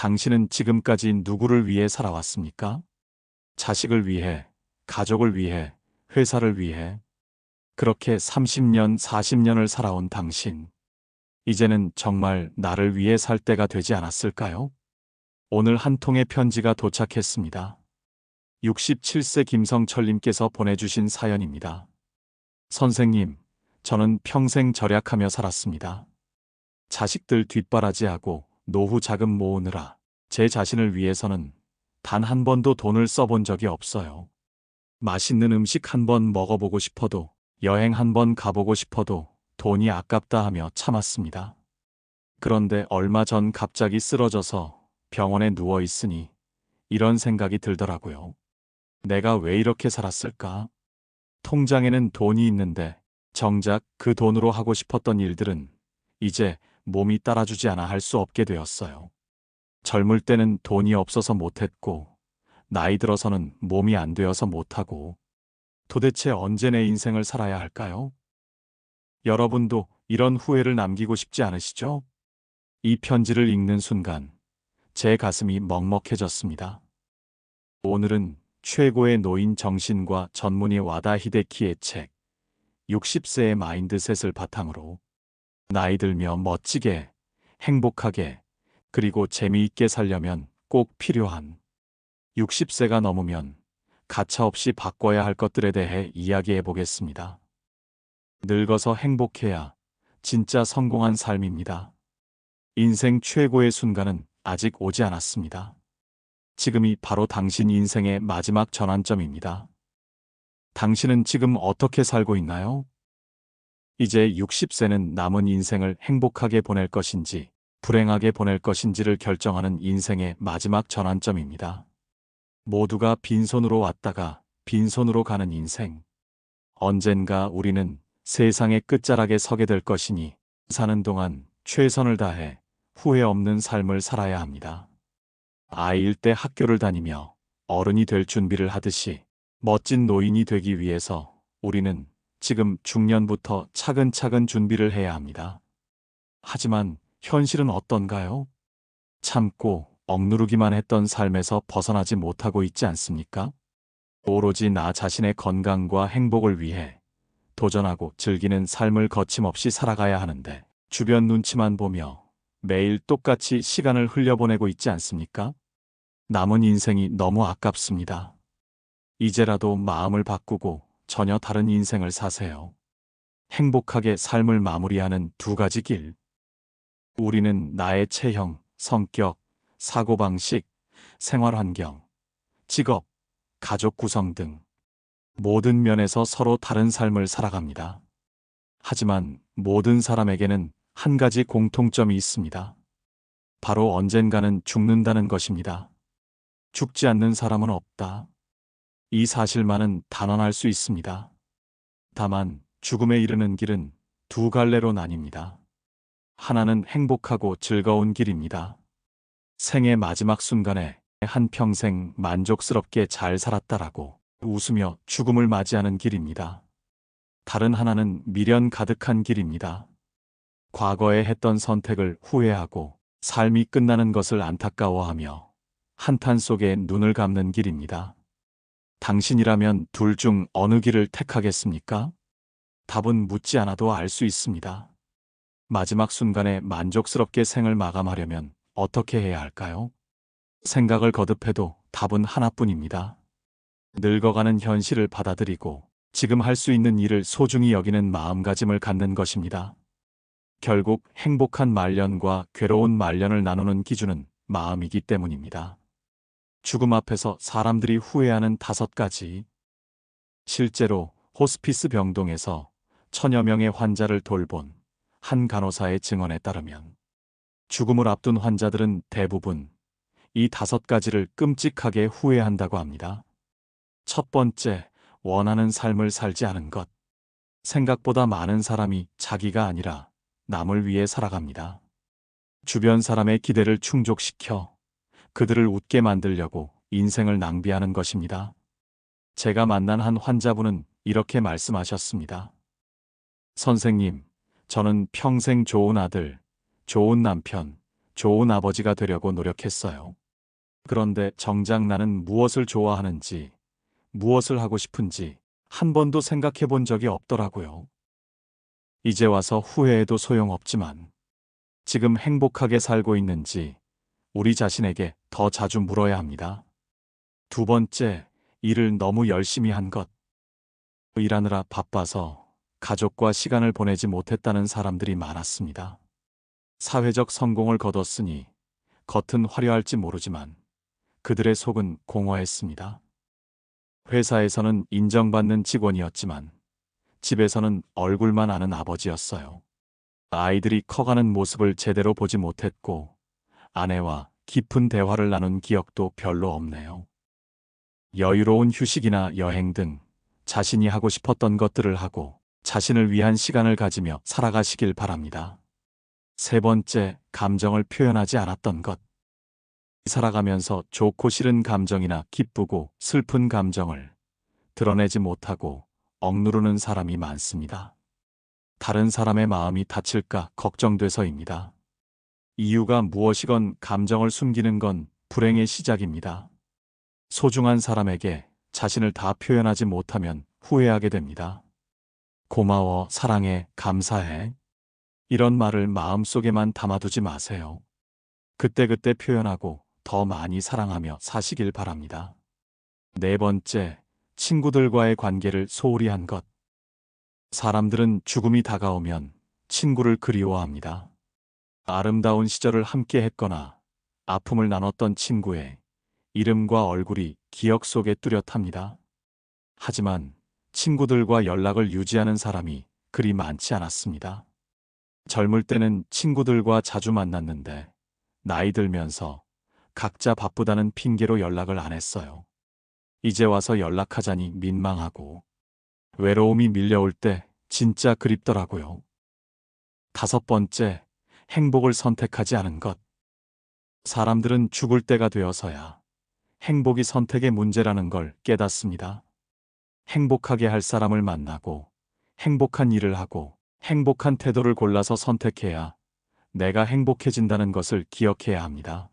당신은 지금까지 누구를 위해 살아왔습니까? 자식을 위해, 가족을 위해, 회사를 위해. 그렇게 30년, 40년을 살아온 당신. 이제는 정말 나를 위해 살 때가 되지 않았을까요? 오늘 한 통의 편지가 도착했습니다. 67세 김성철님께서 보내주신 사연입니다. 선생님, 저는 평생 절약하며 살았습니다. 자식들 뒷바라지하고 노후 자금 모으느라 제 자신을 위해서는 단 한 번도 돈을 써본 적이 없어요. 맛있는 음식 한 번 먹어보고 싶어도, 여행 한 번 가보고 싶어도 돈이 아깝다 하며 참았습니다. 그런데 얼마 전 갑자기 쓰러져서 병원에 누워 있으니 이런 생각이 들더라고요. 내가 왜 이렇게 살았을까? 통장에는 돈이 있는데 정작 그 돈으로 하고 싶었던 일들은 이제 몸이 따라주지 않아 할 수 없게 되었어요. 젊을 때는 돈이 없어서 못했고, 나이 들어서는 몸이 안 되어서 못하고, 도대체 언제 내 인생을 살아야 할까요? 여러분도 이런 후회를 남기고 싶지 않으시죠? 이 편지를 읽는 순간 제 가슴이 먹먹해졌습니다. 오늘은 최고의 노인 정신과 전문의 와다 히데키의 책 60세의 마인드셋을 바탕으로 나이 들며 멋지게, 행복하게, 그리고 재미있게 살려면 꼭 필요한 60세가 넘으면 가차없이 바꿔야 할 것들에 대해 이야기해 보겠습니다. 늙어서 행복해야 진짜 성공한 삶입니다. 인생 최고의 순간은 아직 오지 않았습니다. 지금이 바로 당신 인생의 마지막 전환점입니다. 당신은 지금 어떻게 살고 있나요? 이제 60세는 남은 인생을 행복하게 보낼 것인지, 불행하게 보낼 것인지를 결정하는 인생의 마지막 전환점입니다. 모두가 빈손으로 왔다가 빈손으로 가는 인생. 언젠가 우리는 세상의 끝자락에 서게 될 것이니 사는 동안 최선을 다해 후회 없는 삶을 살아야 합니다. 아이일 때 학교를 다니며 어른이 될 준비를 하듯이 멋진 노인이 되기 위해서 우리는 지금 중년부터 차근차근 준비를 해야 합니다. 하지만 현실은 어떤가요? 참고 억누르기만 했던 삶에서 벗어나지 못하고 있지 않습니까? 오로지 나 자신의 건강과 행복을 위해 도전하고 즐기는 삶을 거침없이 살아가야 하는데 주변 눈치만 보며 매일 똑같이 시간을 흘려보내고 있지 않습니까? 남은 인생이 너무 아깝습니다. 이제라도 마음을 바꾸고 전혀 다른 인생을 사세요. 행복하게 삶을 마무리하는 두 가지 길. 우리는 나의 체형, 성격, 사고방식, 생활환경, 직업, 가족 구성 등 모든 면에서 서로 다른 삶을 살아갑니다. 하지만 모든 사람에게는 한 가지 공통점이 있습니다. 바로 언젠가는 죽는다는 것입니다. 죽지 않는 사람은 없다. 이 사실만은 단언할 수 있습니다. 다만 죽음에 이르는 길은 두 갈래로 나뉩니다. 하나는 행복하고 즐거운 길입니다. 생의 마지막 순간에 한평생 만족스럽게 잘 살았다라고 웃으며 죽음을 맞이하는 길입니다. 다른 하나는 미련 가득한 길입니다. 과거에 했던 선택을 후회하고 삶이 끝나는 것을 안타까워하며 한탄 속에 눈을 감는 길입니다. 당신이라면 둘 중 어느 길을 택하겠습니까? 답은 묻지 않아도 알 수 있습니다. 마지막 순간에 만족스럽게 생을 마감하려면 어떻게 해야 할까요? 생각을 거듭해도 답은 하나뿐입니다. 늙어가는 현실을 받아들이고 지금 할 수 있는 일을 소중히 여기는 마음가짐을 갖는 것입니다. 결국 행복한 말년과 괴로운 말년을 나누는 기준은 마음이기 때문입니다. 죽음 앞에서 사람들이 후회하는 5가지. 실제로 호스피스 병동에서 1000여 명의 환자를 돌본 한 간호사의 증언에 따르면 죽음을 앞둔 환자들은 대부분 이 5가지를 끔찍하게 후회한다고 합니다. 첫 번째, 원하는 삶을 살지 않은 것. 생각보다 많은 사람이 자기가 아니라 남을 위해 살아갑니다. 주변 사람의 기대를 충족시켜 그들을 웃게 만들려고 인생을 낭비하는 것입니다. 제가 만난 한 환자분은 이렇게 말씀하셨습니다. 선생님, 저는 평생 좋은 아들, 좋은 남편, 좋은 아버지가 되려고 노력했어요. 그런데 정작 나는 무엇을 좋아하는지, 무엇을 하고 싶은지 한 번도 생각해 본 적이 없더라고요. 이제 와서 후회해도 소용없지만 지금 행복하게 살고 있는지 우리 자신에게 더 자주 물어야 합니다. 두 번째, 일을 너무 열심히 한 것. 일하느라 바빠서 가족과 시간을 보내지 못했다는 사람들이 많았습니다. 사회적 성공을 거뒀으니 겉은 화려할지 모르지만 그들의 속은 공허했습니다. 회사에서는 인정받는 직원이었지만 집에서는 얼굴만 아는 아버지였어요. 아이들이 커가는 모습을 제대로 보지 못했고 아내와 깊은 대화를 나눈 기억도 별로 없네요. 여유로운 휴식이나 여행 등 자신이 하고 싶었던 것들을 하고 자신을 위한 시간을 가지며 살아가시길 바랍니다. 세 번째, 감정을 표현하지 않았던 것. 살아가면서 좋고 싫은 감정이나 기쁘고 슬픈 감정을 드러내지 못하고 억누르는 사람이 많습니다. 다른 사람의 마음이 다칠까 걱정돼서입니다. 이유가 무엇이건 감정을 숨기는 건 불행의 시작입니다. 소중한 사람에게 자신을 다 표현하지 못하면 후회하게 됩니다. 고마워, 사랑해, 감사해. 이런 말을 마음속에만 담아두지 마세요. 그때그때 표현하고 더 많이 사랑하며 사시길 바랍니다. 네 번째, 친구들과의 관계를 소홀히 한 것. 사람들은 죽음이 다가오면 친구를 그리워합니다. 아름다운 시절을 함께 했거나 아픔을 나눴던 친구의 이름과 얼굴이 기억 속에 뚜렷합니다. 하지만 친구들과 연락을 유지하는 사람이 그리 많지 않았습니다. 젊을 때는 친구들과 자주 만났는데 나이 들면서 각자 바쁘다는 핑계로 연락을 안 했어요. 이제 와서 연락하자니 민망하고 외로움이 밀려올 때 진짜 그립더라고요. 다섯 번째, 행복을 선택하지 않은 것. 사람들은 죽을 때가 되어서야 행복이 선택의 문제라는 걸 깨닫습니다. 행복하게 할 사람을 만나고 행복한 일을 하고 행복한 태도를 골라서 선택해야 내가 행복해진다는 것을 기억해야 합니다.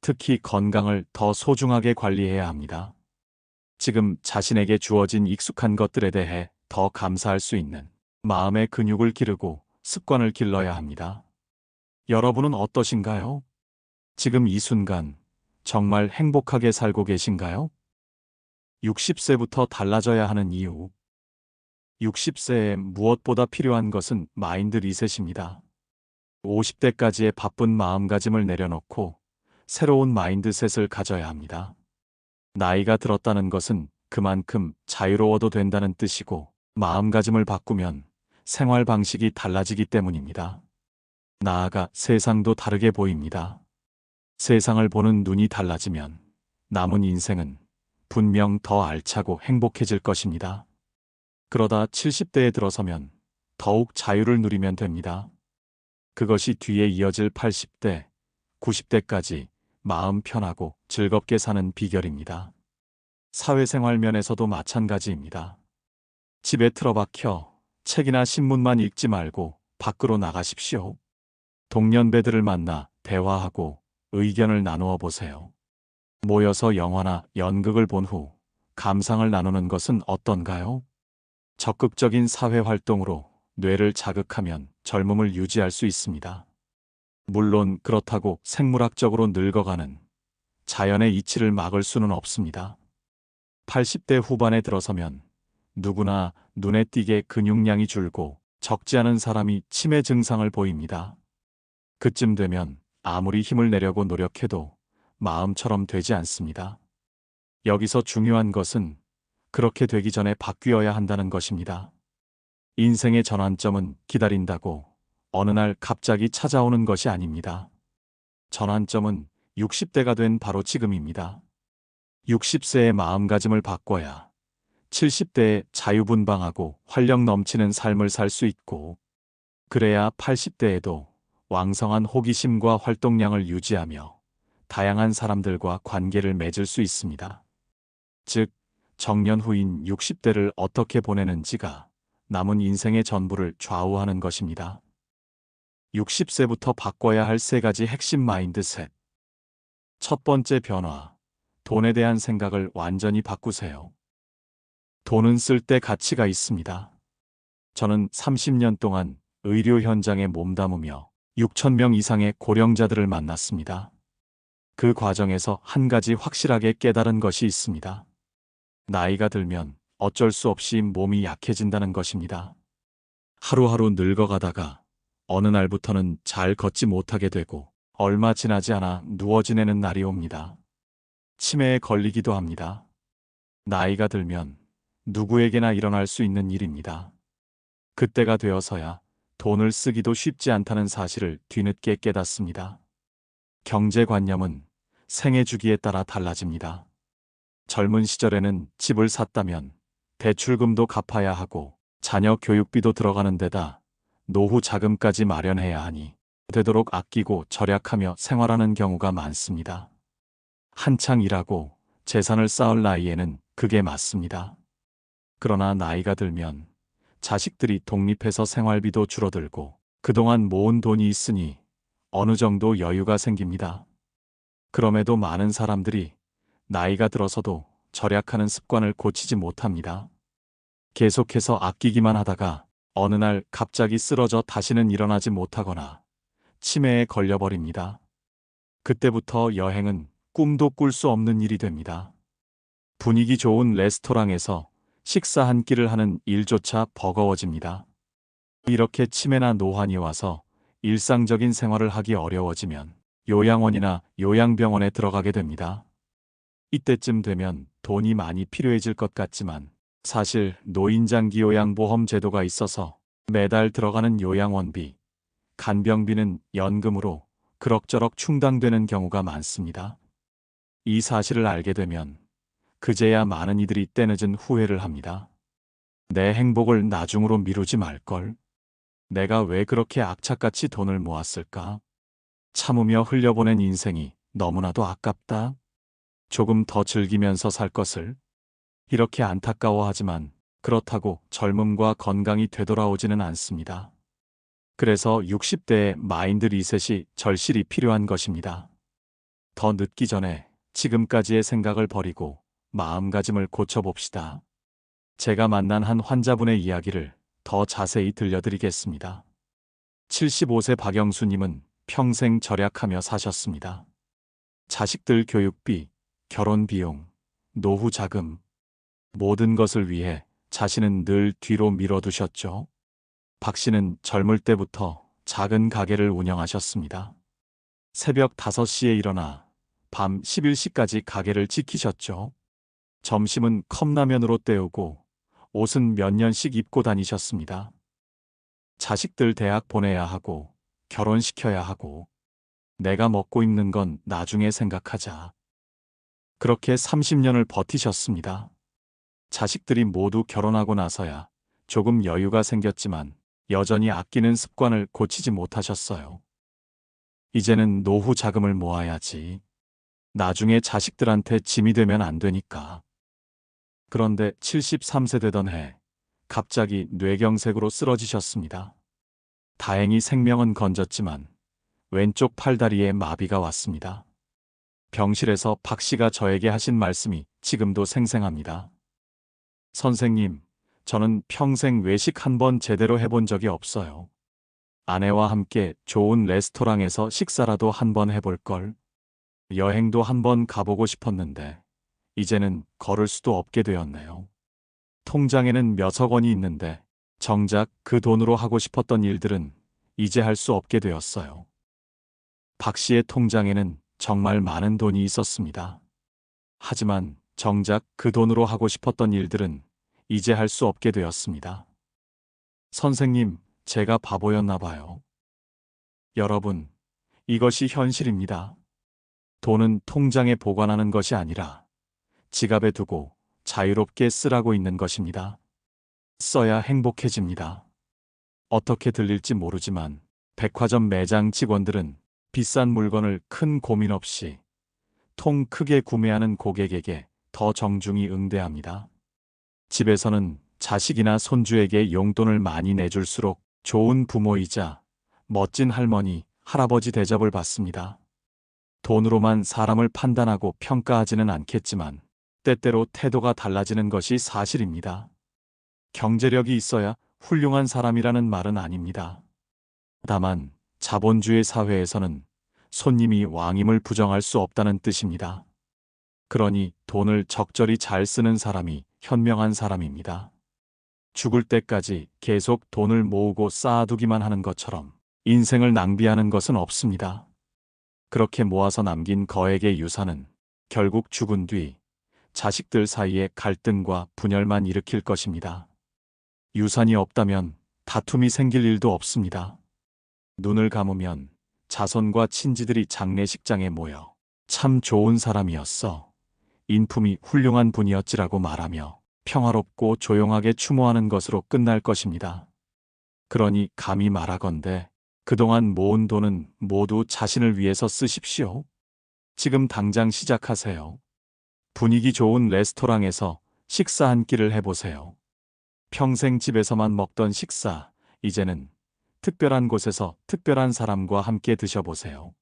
특히 건강을 더 소중하게 관리해야 합니다. 지금 자신에게 주어진 익숙한 것들에 대해 더 감사할 수 있는 마음의 근육을 기르고 습관을 길러야 합니다. 여러분은 어떠신가요? 지금 이 순간 정말 행복하게 살고 계신가요? 60세부터 달라져야 하는 이유. 60세에 무엇보다 필요한 것은 마인드 리셋입니다. 50대까지의 바쁜 마음가짐을 내려놓고 새로운 마인드셋을 가져야 합니다. 나이가 들었다는 것은 그만큼 자유로워도 된다는 뜻이고 마음가짐을 바꾸면 생활 방식이 달라지기 때문입니다. 나아가 세상도 다르게 보입니다. 세상을 보는 눈이 달라지면 남은 인생은 분명 더 알차고 행복해질 것입니다. 그러다 70대에 들어서면 더욱 자유를 누리면 됩니다. 그것이 뒤에 이어질 80대, 90대까지 마음 편하고 즐겁게 사는 비결입니다. 사회생활 면에서도 마찬가지입니다. 집에 틀어박혀 책이나 신문만 읽지 말고 밖으로 나가십시오. 동년배들을 만나 대화하고 의견을 나누어 보세요. 모여서 영화나 연극을 본 후 감상을 나누는 것은 어떤가요? 적극적인 사회 활동으로 뇌를 자극하면 젊음을 유지할 수 있습니다. 물론 그렇다고 생물학적으로 늙어가는 자연의 이치를 막을 수는 없습니다. 80대 후반에 들어서면 누구나 눈에 띄게 근육량이 줄고 적지 않은 사람이 치매 증상을 보입니다. 그쯤 되면 아무리 힘을 내려고 노력해도 마음처럼 되지 않습니다. 여기서 중요한 것은 그렇게 되기 전에 바뀌어야 한다는 것입니다. 인생의 전환점은 기다린다고 어느 날 갑자기 찾아오는 것이 아닙니다. 전환점은 60대가 된 바로 지금입니다. 60세의 마음가짐을 바꿔야 70대에 자유분방하고 활력 넘치는 삶을 살 수 있고, 그래야 80대에도 왕성한 호기심과 활동량을 유지하며 다양한 사람들과 관계를 맺을 수 있습니다. 즉, 정년 후인 60대를 어떻게 보내는지가 남은 인생의 전부를 좌우하는 것입니다. 60세부터 바꿔야 할 3가지 핵심 마인드셋. 첫 번째 변화. 돈에 대한 생각을 완전히 바꾸세요. 돈은 쓸 때 가치가 있습니다. 저는 30년 동안 의료 현장에 몸담으며 6천 명 이상의 고령자들을 만났습니다. 그 과정에서 한 가지 확실하게 깨달은 것이 있습니다. 나이가 들면 어쩔 수 없이 몸이 약해진다는 것입니다. 하루하루 늙어가다가 어느 날부터는 잘 걷지 못하게 되고 얼마 지나지 않아 누워 지내는 날이 옵니다. 치매에 걸리기도 합니다. 나이가 들면 누구에게나 일어날 수 있는 일입니다. 그때가 되어서야 돈을 쓰기도 쉽지 않다는 사실을 뒤늦게 깨닫습니다. 경제관념은 생애 주기에 따라 달라집니다. 젊은 시절에는 집을 샀다면 대출금도 갚아야 하고 자녀 교육비도 들어가는 데다 노후 자금까지 마련해야 하니 되도록 아끼고 절약하며 생활하는 경우가 많습니다. 한창 일하고 재산을 쌓을 나이에는 그게 맞습니다. 그러나 나이가 들면 자식들이 독립해서 생활비도 줄어들고 그동안 모은 돈이 있으니 어느 정도 여유가 생깁니다. 그럼에도 많은 사람들이 나이가 들어서도 절약하는 습관을 고치지 못합니다. 계속해서 아끼기만 하다가 어느 날 갑자기 쓰러져 다시는 일어나지 못하거나 치매에 걸려버립니다. 그때부터 여행은 꿈도 꿀 수 없는 일이 됩니다. 분위기 좋은 레스토랑에서 식사 한 끼를 하는 일조차 버거워집니다. 이렇게 치매나 노환이 와서 일상적인 생활을 하기 어려워지면 요양원이나 요양병원에 들어가게 됩니다. 이때쯤 되면 돈이 많이 필요해질 것 같지만 사실 노인장기 요양보험 제도가 있어서 매달 들어가는 요양원비, 간병비는 연금으로 그럭저럭 충당되는 경우가 많습니다. 이 사실을 알게 되면 그제야 많은 이들이 때늦은 후회를 합니다. 내 행복을 나중으로 미루지 말걸. 내가 왜 그렇게 악착같이 돈을 모았을까? 참으며 흘려보낸 인생이 너무나도 아깝다. 조금 더 즐기면서 살 것을. 이렇게 안타까워하지만 그렇다고 젊음과 건강이 되돌아오지는 않습니다. 그래서 60대의 마인드 리셋이 절실히 필요한 것입니다. 더 늦기 전에 지금까지의 생각을 버리고 마음가짐을 고쳐봅시다. 제가 만난 한 환자분의 이야기를 더 자세히 들려드리겠습니다. 75세 박영수님은 평생 절약하며 사셨습니다. 자식들 교육비, 결혼 비용, 노후 자금, 모든 것을 위해 자신은 늘 뒤로 밀어두셨죠. 박 씨는 젊을 때부터 작은 가게를 운영하셨습니다. 새벽 5시에 일어나 밤 11시까지 가게를 지키셨죠. 점심은 컵라면으로 때우고 옷은 몇 년씩 입고 다니셨습니다. 자식들 대학 보내야 하고 결혼시켜야 하고 내가 먹고 입는 건 나중에 생각하자. 그렇게 30년을 버티셨습니다. 자식들이 모두 결혼하고 나서야 조금 여유가 생겼지만 여전히 아끼는 습관을 고치지 못하셨어요. 이제는 노후 자금을 모아야지. 나중에 자식들한테 짐이 되면 안 되니까. 그런데 73세 되던 해 갑자기 뇌경색으로 쓰러지셨습니다. 다행히 생명은 건졌지만 왼쪽 팔다리에 마비가 왔습니다. 병실에서 박 씨가 저에게 하신 말씀이 지금도 생생합니다. 선생님, 저는 평생 외식 한 번 제대로 해본 적이 없어요. 아내와 함께 좋은 레스토랑에서 식사라도 한 번 해볼걸. 여행도 한 번 가보고 싶었는데 이제는 걸을 수도 없게 되었네요. 통장에는 몇억 원이 있는데 정작 그 돈으로 하고 싶었던 일들은 이제 할 수 없게 되었어요. 박 씨의 통장에는 정말 많은 돈이 있었습니다. 하지만 정작 그 돈으로 하고 싶었던 일들은 이제 할 수 없게 되었습니다. 선생님, 제가 바보였나 봐요. 여러분, 이것이 현실입니다. 돈은 통장에 보관하는 것이 아니라 지갑에 두고 자유롭게 쓰라고 있는 것입니다. 써야 행복해집니다. 어떻게 들릴지 모르지만 백화점 매장 직원들은 비싼 물건을 큰 고민 없이 통 크게 구매하는 고객에게 더 정중히 응대합니다. 집에서는 자식이나 손주에게 용돈을 많이 내줄수록 좋은 부모이자 멋진 할머니, 할아버지 대접을 받습니다. 돈으로만 사람을 판단하고 평가하지는 않겠지만 때때로 태도가 달라지는 것이 사실입니다. 경제력이 있어야 훌륭한 사람이라는 말은 아닙니다. 다만 자본주의 사회에서는 손님이 왕임을 부정할 수 없다는 뜻입니다. 그러니 돈을 적절히 잘 쓰는 사람이 현명한 사람입니다. 죽을 때까지 계속 돈을 모으고 쌓아두기만 하는 것처럼 인생을 낭비하는 것은 없습니다. 그렇게 모아서 남긴 거액의 유산은 결국 죽은 뒤 자식들 사이에 갈등과 분열만 일으킬 것입니다. 유산이 없다면 다툼이 생길 일도 없습니다. 눈을 감으면 자손과 친지들이 장례식장에 모여 참 좋은 사람이었어, 인품이 훌륭한 분이었지라고 말하며 평화롭고 조용하게 추모하는 것으로 끝날 것입니다. 그러니 감히 말하건대 그동안 모은 돈은 모두 자신을 위해서 쓰십시오. 지금 당장 시작하세요. 분위기 좋은 레스토랑에서 식사 한 끼를 해보세요. 평생 집에서만 먹던 식사, 이제는 특별한 곳에서 특별한 사람과 함께 드셔보세요.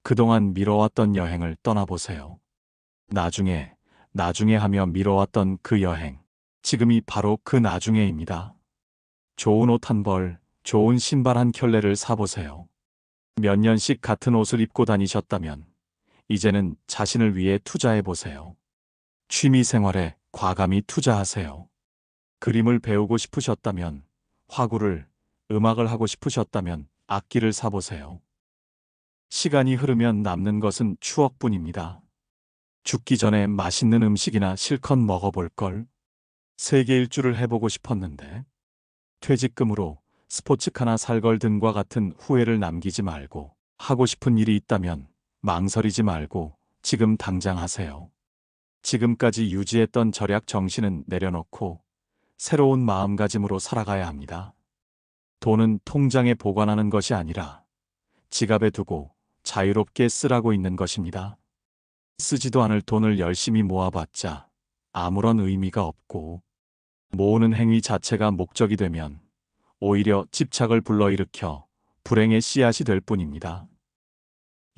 그동안 미뤄왔던 여행을 떠나보세요. 나중에 하며 미뤄왔던 그 여행, 지금이 바로 그 나중에입니다. 좋은 옷 한 벌, 좋은 신발 한 켤레를 사보세요. 몇 년씩 같은 옷을 입고 다니셨다면 이제는 자신을 위해 투자해보세요. 취미 생활에 과감히 투자하세요. 그림을 배우고 싶으셨다면 화구를, 음악을 하고 싶으셨다면 악기를 사보세요. 시간이 흐르면 남는 것은 추억뿐입니다. 죽기 전에 맛있는 음식이나 실컷 먹어볼 걸. 세계 일주를 해보고 싶었는데. 퇴직금으로 스포츠카나 살 걸 등과 같은 후회를 남기지 말고 하고 싶은 일이 있다면 망설이지 말고 지금 당장 하세요. 지금까지 유지했던 절약 정신은 내려놓고 새로운 마음가짐으로 살아가야 합니다. 돈은 통장에 보관하는 것이 아니라 지갑에 두고 자유롭게 쓰라고 있는 것입니다. 쓰지도 않을 돈을 열심히 모아봤자 아무런 의미가 없고, 모으는 행위 자체가 목적이 되면 오히려 집착을 불러일으켜 불행의 씨앗이 될 뿐입니다.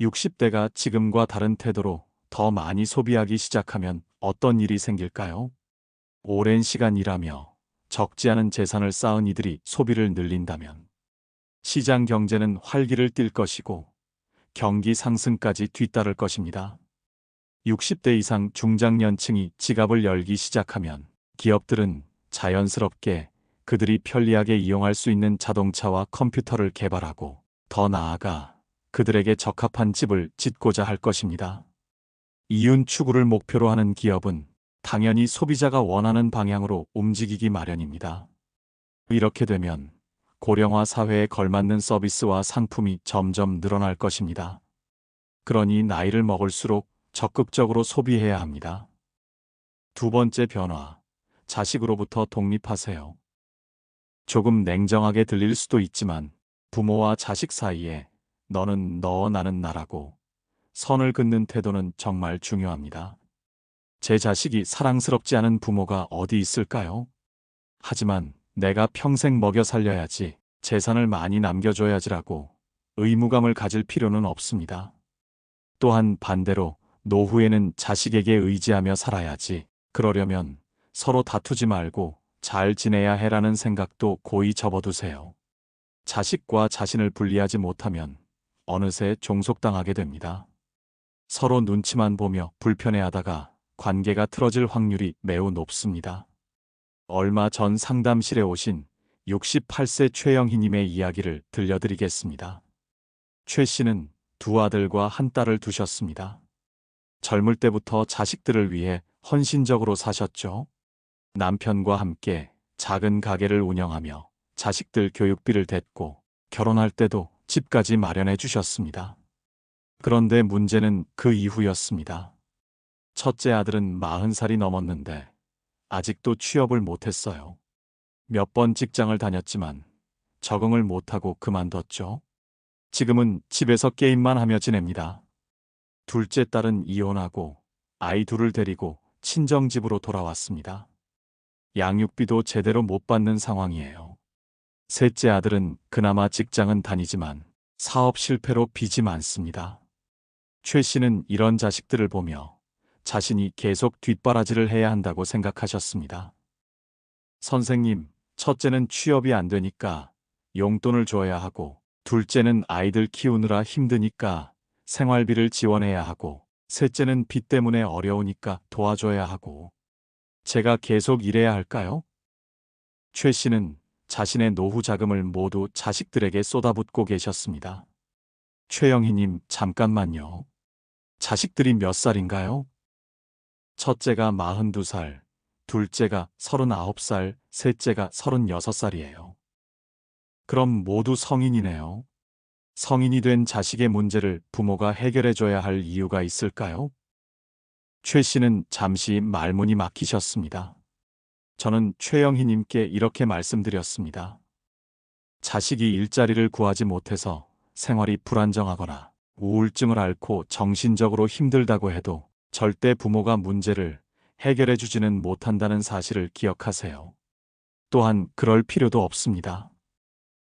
60대가 지금과 다른 태도로 더 많이 소비하기 시작하면 어떤 일이 생길까요? 오랜 시간 일하며 적지 않은 재산을 쌓은 이들이 소비를 늘린다면 시장 경제는 활기를 띨 것이고 경기 상승까지 뒤따를 것입니다. 60대 이상 중장년층이 지갑을 열기 시작하면 기업들은 자연스럽게 그들이 편리하게 이용할 수 있는 자동차와 컴퓨터를 개발하고 더 나아가 그들에게 적합한 집을 짓고자 할 것입니다. 이윤 추구를 목표로 하는 기업은 당연히 소비자가 원하는 방향으로 움직이기 마련입니다. 이렇게 되면 고령화 사회에 걸맞는 서비스와 상품이 점점 늘어날 것입니다. 그러니 나이를 먹을수록 적극적으로 소비해야 합니다. 두 번째 변화, 자식으로부터 독립하세요. 조금 냉정하게 들릴 수도 있지만 부모와 자식 사이에 너는 너, 나는 나라고 선을 긋는 태도는 정말 중요합니다. 제 자식이 사랑스럽지 않은 부모가 어디 있을까요? 하지만 내가 평생 먹여 살려야지, 재산을 많이 남겨줘야지라고 의무감을 가질 필요는 없습니다. 또한 반대로 노후에는 자식에게 의지하며 살아야지, 그러려면 서로 다투지 말고 잘 지내야 해라는 생각도 고이 접어두세요. 자식과 자신을 분리하지 못하면 어느새 종속당하게 됩니다. 서로 눈치만 보며 불편해하다가 관계가 틀어질 확률이 매우 높습니다. 얼마 전 상담실에 오신 68세 최영희님의 이야기를 들려드리겠습니다. 최 씨는 두 아들과 한 딸을 두셨습니다. 젊을 때부터 자식들을 위해 헌신적으로 사셨죠. 남편과 함께 작은 가게를 운영하며 자식들 교육비를 댔고 결혼할 때도 집까지 마련해 주셨습니다. 그런데 문제는 그 이후였습니다. 첫째 아들은 40살이 넘었는데 아직도 취업을 못했어요. 몇 번 직장을 다녔지만 적응을 못하고 그만뒀죠. 지금은 집에서 게임만 하며 지냅니다. 둘째 딸은 이혼하고 아이 둘을 데리고 친정집으로 돌아왔습니다. 양육비도 제대로 못 받는 상황이에요. 셋째 아들은 그나마 직장은 다니지만 사업 실패로 빚이 많습니다. 최 씨는 이런 자식들을 보며 자신이 계속 뒷바라지를 해야 한다고 생각하셨습니다. 선생님, 첫째는 취업이 안 되니까 용돈을 줘야 하고, 둘째는 아이들 키우느라 힘드니까 생활비를 지원해야 하고, 셋째는 빚 때문에 어려우니까 도와줘야 하고, 제가 계속 일해야 할까요? 최 씨는 자신의 노후 자금을 모두 자식들에게 쏟아붓고 계셨습니다. 최영희님, 잠깐만요. 자식들이 몇 살인가요? 첫째가 42살, 둘째가 39살, 셋째가 36살이에요. 그럼 모두 성인이네요. 성인이 된 자식의 문제를 부모가 해결해줘야 할 이유가 있을까요? 최 씨는 잠시 말문이 막히셨습니다. 저는 최영희님께 이렇게 말씀드렸습니다. 자식이 일자리를 구하지 못해서 생활이 불안정하거나 우울증을 앓고 정신적으로 힘들다고 해도 절대 부모가 문제를 해결해 주지는 못한다는 사실을 기억하세요. 또한 그럴 필요도 없습니다.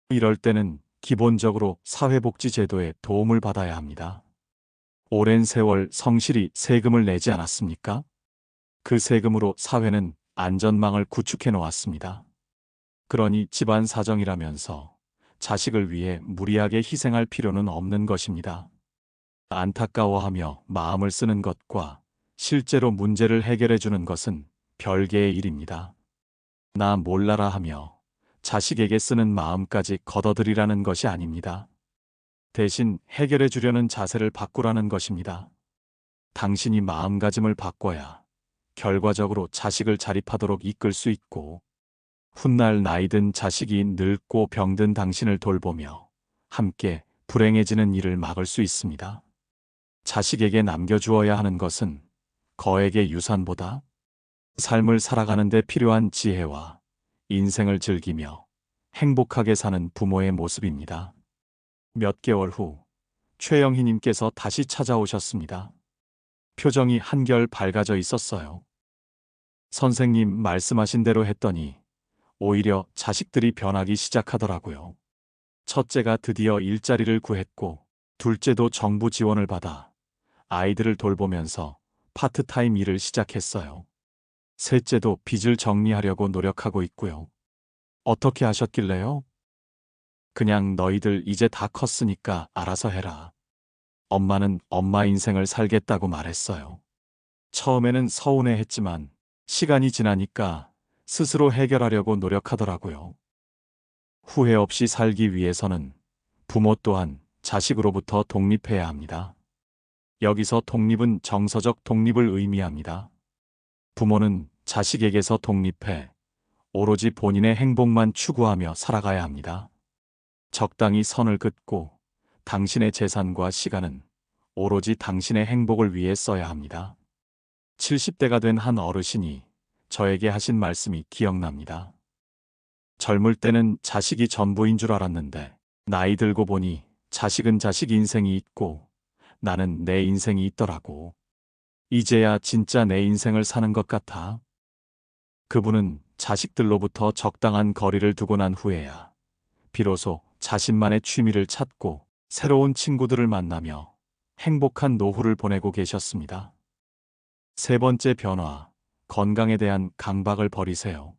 이럴 때는 기본적으로 사회복지제도의 도움을 받아야 합니다. 오랜 세월 성실히 세금을 내지 않았습니까? 그 세금으로 사회는 안전망을 구축해 놓았습니다. 그러니 집안 사정이라면서 자식을 위해 무리하게 희생할 필요는 없는 것입니다. 안타까워하며 마음을 쓰는 것과 실제로 문제를 해결해 주는 것은 별개의 일입니다. 나 몰라라 하며 자식에게 쓰는 마음까지 걷어들이라는 것이 아닙니다. 대신 해결해 주려는 자세를 바꾸라는 것입니다. 당신이 마음가짐을 바꿔야 결과적으로 자식을 자립하도록 이끌 수 있고, 훗날 나이든 자식이 늙고 병든 당신을 돌보며 함께 불행해지는 일을 막을 수 있습니다. 자식에게 남겨주어야 하는 것은 거액의 유산보다 삶을 살아가는 데 필요한 지혜와 인생을 즐기며 행복하게 사는 부모의 모습입니다. 몇 개월 후 최영희님께서 다시 찾아오셨습니다. 표정이 한결 밝아져 있었어요. 선생님 말씀하신 대로 했더니 오히려 자식들이 변하기 시작하더라고요. 첫째가 드디어 일자리를 구했고, 둘째도 정부 지원을 받아 아이들을 돌보면서 파트타임 일을 시작했어요. 셋째도 빚을 정리하려고 노력하고 있고요. 어떻게 하셨길래요? 그냥 너희들 이제 다 컸으니까 알아서 해라. 엄마는 엄마 인생을 살겠다고 말했어요. 처음에는 서운해했지만 시간이 지나니까 스스로 해결하려고 노력하더라고요. 후회 없이 살기 위해서는 부모 또한 자식으로부터 독립해야 합니다. 여기서 독립은 정서적 독립을 의미합니다. 부모는 자식에게서 독립해 오로지 본인의 행복만 추구하며 살아가야 합니다. 적당히 선을 긋고 당신의 재산과 시간은 오로지 당신의 행복을 위해 써야 합니다. 70대가 된 한 어르신이 저에게 하신 말씀이 기억납니다. 젊을 때는 자식이 전부인 줄 알았는데 나이 들고 보니 자식은 자식 인생이 있고 나는 내 인생이 있더라고. 이제야 진짜 내 인생을 사는 것 같아. 그분은 자식들로부터 적당한 거리를 두고 난 후에야 비로소 자신만의 취미를 찾고 새로운 친구들을 만나며 행복한 노후를 보내고 계셨습니다. 세 번째 변화, 건강에 대한 강박을 버리세요.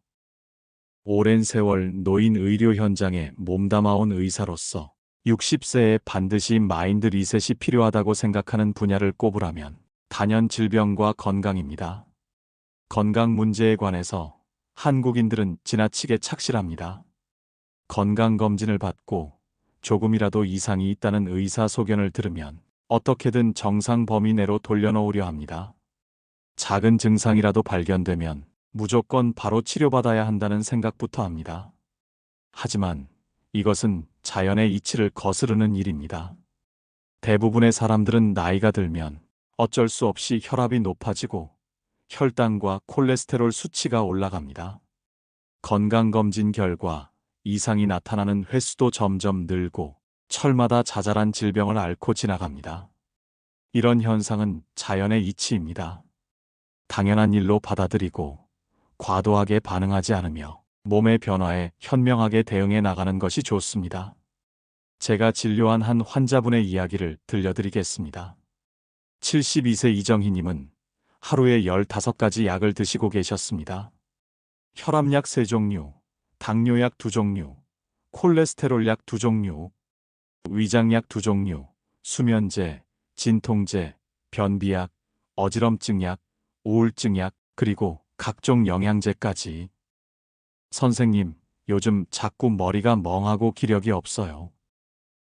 오랜 세월 노인 의료 현장에 몸담아온 의사로서 60세에 반드시 마인드 리셋이 필요하다고 생각하는 분야를 꼽으라면 단연 질병과 건강입니다. 건강 문제에 관해서 한국인들은 지나치게 착실합니다. 건강검진을 받고 조금이라도 이상이 있다는 의사 소견을 들으면 어떻게든 정상 범위 내로 돌려놓으려 합니다. 작은 증상이라도 발견되면 무조건 바로 치료받아야 한다는 생각부터 합니다. 하지만 이것은 자연의 이치를 거스르는 일입니다. 대부분의 사람들은 나이가 들면 어쩔 수 없이 혈압이 높아지고 혈당과 콜레스테롤 수치가 올라갑니다. 건강검진 결과 이상이 나타나는 횟수도 점점 늘고 철마다 자잘한 질병을 앓고 지나갑니다. 이런 현상은 자연의 이치입니다. 당연한 일로 받아들이고 과도하게 반응하지 않으며 몸의 변화에 현명하게 대응해 나가는 것이 좋습니다. 제가 진료한 한 환자분의 이야기를 들려드리겠습니다. 72세 이정희님은 하루에 15가지 약을 드시고 계셨습니다. 혈압약 3종류, 당뇨약 2종류, 콜레스테롤약 2종류, 위장약 2종류, 수면제, 진통제, 변비약, 어지럼증약, 우울증약, 그리고 각종 영양제까지. 선생님, 요즘 자꾸 머리가 멍하고 기력이 없어요.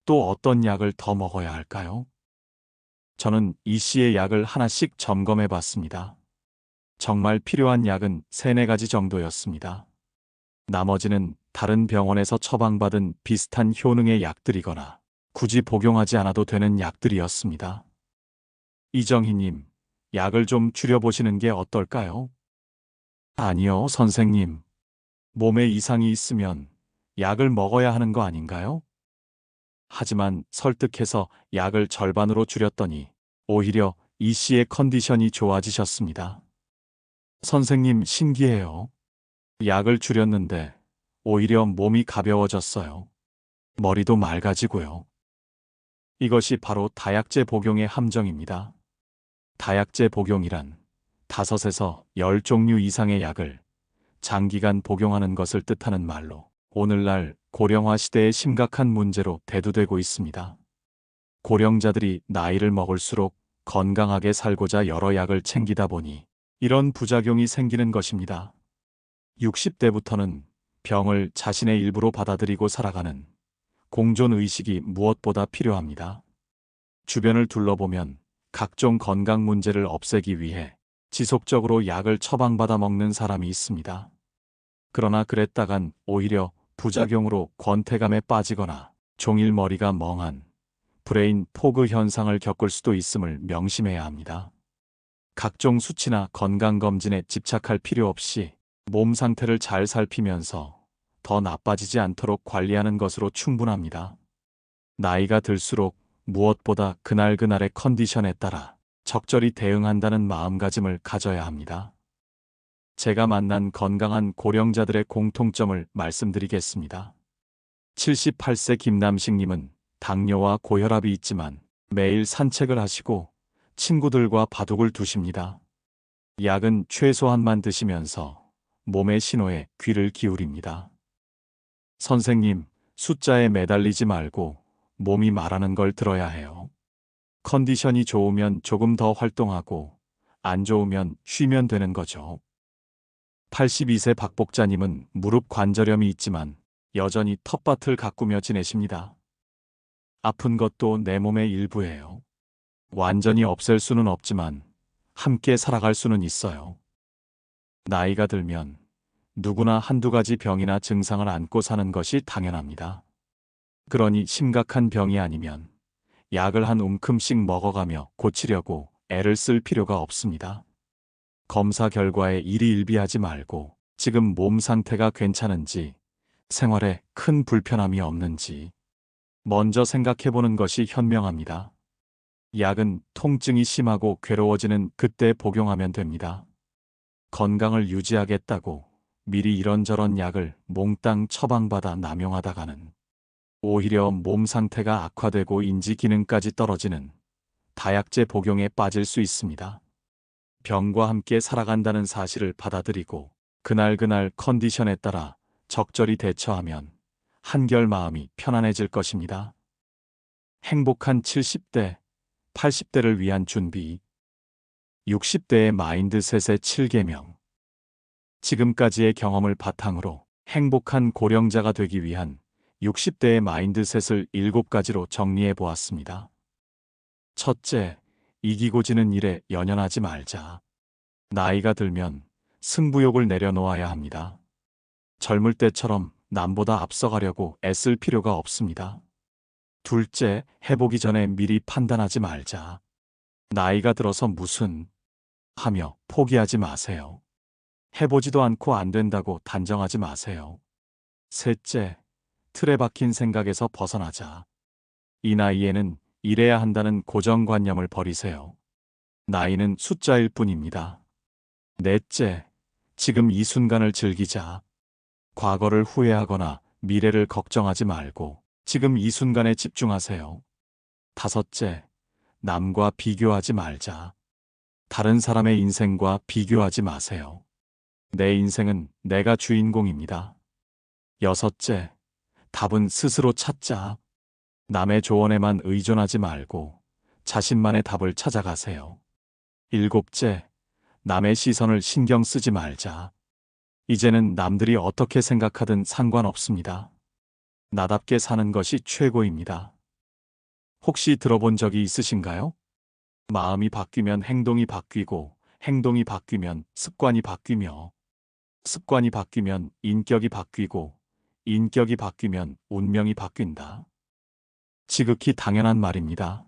또 어떤 약을 더 먹어야 할까요? 저는 이 씨의 약을 하나씩 점검해 봤습니다. 정말 필요한 약은 3-4가지 정도였습니다. 나머지는 다른 병원에서 처방받은 비슷한 효능의 약들이거나 굳이 복용하지 않아도 되는 약들이었습니다. 이정희님, 약을 좀 줄여보시는 게 어떨까요? 아니요, 선생님. 몸에 이상이 있으면 약을 먹어야 하는 거 아닌가요? 하지만 설득해서 약을 절반으로 줄였더니 오히려 이 씨의 컨디션이 좋아지셨습니다. 선생님, 신기해요. 약을 줄였는데 오히려 몸이 가벼워졌어요. 머리도 맑아지고요. 이것이 바로 다약제 복용의 함정입니다. 다약제 복용이란 5에서 10종류 이상의 약을 장기간 복용하는 것을 뜻하는 말로 오늘날 고령화 시대의 심각한 문제로 대두되고 있습니다. 고령자들이 나이를 먹을수록 건강하게 살고자 여러 약을 챙기다 보니 이런 부작용이 생기는 것입니다. 60대부터는 병을 자신의 일부로 받아들이고 살아가는 공존의식이 무엇보다 필요합니다. 주변을 둘러보면 각종 건강 문제를 없애기 위해 지속적으로 약을 처방받아 먹는 사람이 있습니다. 그러나 그랬다간 오히려 부작용으로 권태감에 빠지거나 종일 머리가 멍한 브레인 포그 현상을 겪을 수도 있음을 명심해야 합니다. 각종 수치나 건강검진에 집착할 필요 없이 몸 상태를 잘 살피면서 더 나빠지지 않도록 관리하는 것으로 충분합니다. 나이가 들수록 무엇보다 그날그날의 컨디션에 따라 적절히 대응한다는 마음가짐을 가져야 합니다. 제가 만난 건강한 고령자들의 공통점을 말씀드리겠습니다. 78세 김남식님은 당뇨와 고혈압이 있지만 매일 산책을 하시고 친구들과 바둑을 두십니다. 약은 최소한만 드시면서 몸의 신호에 귀를 기울입니다. 선생님, 숫자에 매달리지 말고 몸이 말하는 걸 들어야 해요. 컨디션이 좋으면 조금 더 활동하고 안 좋으면 쉬면 되는 거죠. 82세 박복자님은 무릎 관절염이 있지만 여전히 텃밭을 가꾸며 지내십니다. 아픈 것도 내 몸의 일부예요. 완전히 없앨 수는 없지만 함께 살아갈 수는 있어요. 나이가 들면 누구나 한두 가지 병이나 증상을 안고 사는 것이 당연합니다. 그러니 심각한 병이 아니면 약을 한 움큼씩 먹어가며 고치려고 애를 쓸 필요가 없습니다. 검사 결과에 일희일비하지 말고 지금 몸 상태가 괜찮은지, 생활에 큰 불편함이 없는지 먼저 생각해보는 것이 현명합니다. 약은 통증이 심하고 괴로워지는 그때 복용하면 됩니다. 건강을 유지하겠다고 미리 이런저런 약을 몽땅 처방받아 남용하다가는 오히려 몸 상태가 악화되고 인지 기능까지 떨어지는 다약제 복용에 빠질 수 있습니다. 병과 함께 살아간다는 사실을 받아들이고 그날그날 컨디션에 따라 적절히 대처하면 한결 마음이 편안해질 것입니다. 행복한 70대, 80대를 위한 준비. 60대의 마인드셋의 7계명. 지금까지의 경험을 바탕으로 행복한 고령자가 되기 위한 60대의 마인드셋을 7가지로 정리해 보았습니다. 첫째, 이기고 지는 일에 연연하지 말자. 나이가 들면 승부욕을 내려놓아야 합니다. 젊을 때처럼 남보다 앞서가려고 애쓸 필요가 없습니다. 둘째, 해보기 전에 미리 판단하지 말자. 나이가 들어서 무슨 하며 포기하지 마세요. 해보지도 않고 안 된다고 단정하지 마세요. 셋째, 틀에 박힌 생각에서 벗어나자. 이 나이에는 이래야 한다는 고정관념을 버리세요. 나이는 숫자일 뿐입니다. 넷째, 지금 이 순간을 즐기자. 과거를 후회하거나 미래를 걱정하지 말고 지금 이 순간에 집중하세요. 다섯째, 남과 비교하지 말자. 다른 사람의 인생과 비교하지 마세요. 내 인생은 내가 주인공입니다. 여섯째, 답은 스스로 찾자. 남의 조언에만 의존하지 말고 자신만의 답을 찾아가세요. 일곱째, 남의 시선을 신경 쓰지 말자. 이제는 남들이 어떻게 생각하든 상관없습니다. 나답게 사는 것이 최고입니다. 혹시 들어본 적이 있으신가요? 마음이 바뀌면 행동이 바뀌고, 행동이 바뀌면 습관이 바뀌며, 습관이 바뀌면 인격이 바뀌고, 인격이 바뀌면 운명이 바뀐다. 지극히 당연한 말입니다.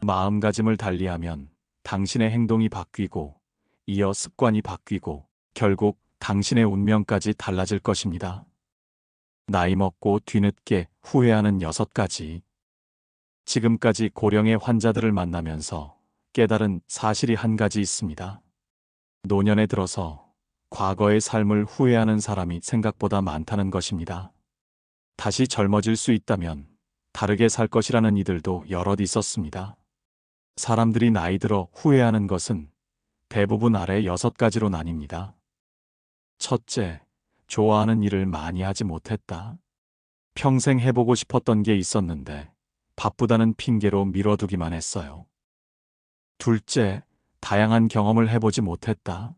마음가짐을 달리하면 당신의 행동이 바뀌고, 이어 습관이 바뀌고, 결국 당신의 운명까지 달라질 것입니다. 나이 먹고 뒤늦게 후회하는 6가지. 지금까지 고령의 환자들을 만나면서 깨달은 사실이 한 가지 있습니다. 노년에 들어서 과거의 삶을 후회하는 사람이 생각보다 많다는 것입니다. 다시 젊어질 수 있다면 다르게 살 것이라는 이들도 여럿 있었습니다. 사람들이 나이 들어 후회하는 것은 대부분 아래 6가지로 나뉩니다. 첫째, 좋아하는 일을 많이 하지 못했다. 평생 해보고 싶었던 게 있었는데 바쁘다는 핑계로 미뤄두기만 했어요. 둘째, 다양한 경험을 해보지 못했다.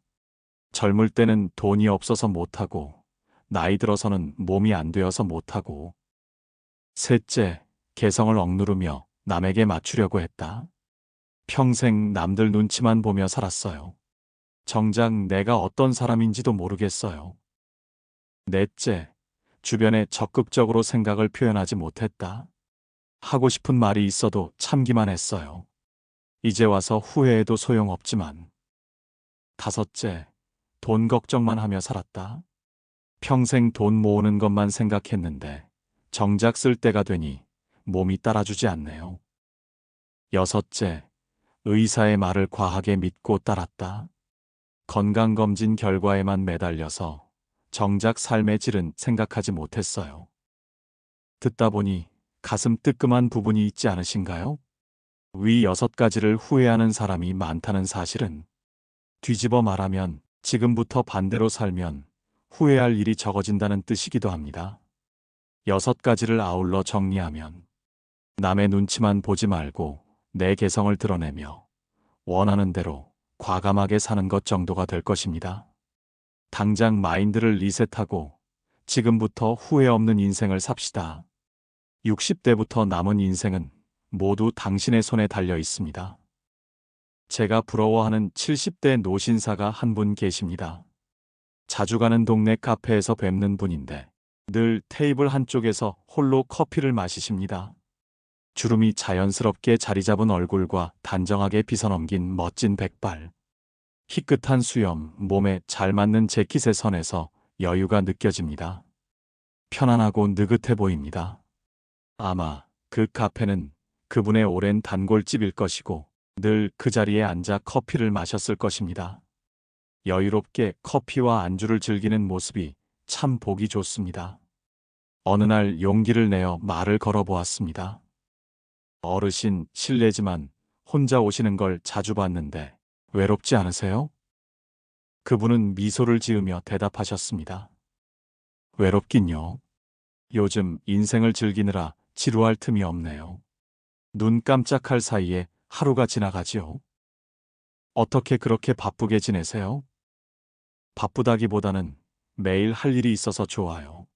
젊을 때는 돈이 없어서 못하고, 나이 들어서는 몸이 안 되어서 못하고. 셋째, 개성을 억누르며 남에게 맞추려고 했다. 평생 남들 눈치만 보며 살았어요. 정작 내가 어떤 사람인지도 모르겠어요. 넷째, 주변에 적극적으로 생각을 표현하지 못했다. 하고 싶은 말이 있어도 참기만 했어요. 이제 와서 후회해도 소용없지만. 다섯째, 돈 걱정만 하며 살았다. 평생 돈 모으는 것만 생각했는데 정작 쓸 때가 되니 몸이 따라주지 않네요. 여섯째, 의사의 말을 과하게 믿고 따랐다. 건강검진 결과에만 매달려서 정작 삶의 질은 생각하지 못했어요. 듣다 보니 가슴 뜨끔한 부분이 있지 않으신가요? 위 6가지를 후회하는 사람이 많다는 사실은 뒤집어 말하면 지금부터 반대로 살면 후회할 일이 적어진다는 뜻이기도 합니다. 6가지를 아울러 정리하면 남의 눈치만 보지 말고 내 개성을 드러내며 원하는 대로 과감하게 사는 것 정도가 될 것입니다. 당장 마인드를 리셋하고 지금부터 후회 없는 인생을 삽시다. 60대부터 남은 인생은 모두 당신의 손에 달려 있습니다. 제가 부러워하는 70대 노신사가 한 분 계십니다. 자주 가는 동네 카페에서 뵙는 분인데 늘 테이블 한쪽에서 홀로 커피를 마시십니다. 주름이 자연스럽게 자리 잡은 얼굴과 단정하게 빗어넘긴 멋진 백발. 희끗한 수염, 몸에 잘 맞는 재킷의 선에서 여유가 느껴집니다. 편안하고 느긋해 보입니다. 아마 그 카페는 그분의 오랜 단골집일 것이고 늘 그 자리에 앉아 커피를 마셨을 것입니다. 여유롭게 커피와 안주를 즐기는 모습이 참 보기 좋습니다. 어느 날 용기를 내어 말을 걸어보았습니다. 어르신, 실례지만 혼자 오시는 걸 자주 봤는데 외롭지 않으세요? 그분은 미소를 지으며 대답하셨습니다. 외롭긴요. 요즘 인생을 즐기느라 지루할 틈이 없네요. 눈 깜짝할 사이에 하루가 지나가지요. 어떻게 그렇게 바쁘게 지내세요? 바쁘다기보다는 매일 할 일이 있어서 좋아요.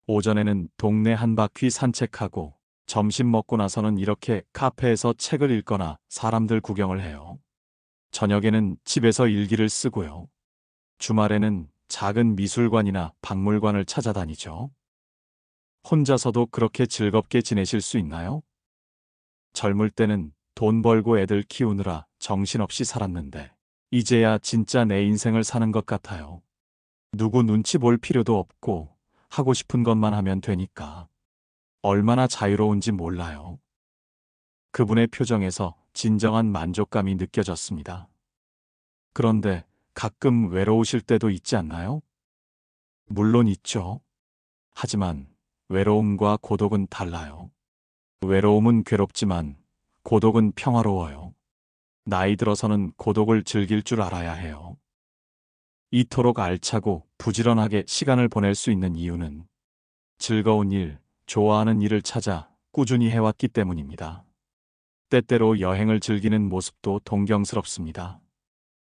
오전에는 동네 한 바퀴 산책하고 점심 먹고 나서는 이렇게 카페에서 책을 읽거나 사람들 구경을 해요. 저녁에는 집에서 일기를 쓰고요. 주말에는 작은 미술관이나 박물관을 찾아다니죠. 혼자서도 그렇게 즐겁게 지내실 수 있나요? 젊을 때는 돈 벌고 애들 키우느라 정신없이 살았는데 이제야 진짜 내 인생을 사는 것 같아요. 누구 눈치 볼 필요도 없고 하고 싶은 것만 하면 되니까 얼마나 자유로운지 몰라요. 그분의 표정에서 진정한 만족감이 느껴졌습니다. 그런데 가끔 외로우실 때도 있지 않나요? 물론 있죠. 하지만 외로움과 고독은 달라요. 외로움은 괴롭지만 고독은 평화로워요. 나이 들어서는 고독을 즐길 줄 알아야 해요. 이토록 알차고 부지런하게 시간을 보낼 수 있는 이유는 즐거운 일, 좋아하는 일을 찾아 꾸준히 해왔기 때문입니다. 때때로 여행을 즐기는 모습도 동경스럽습니다.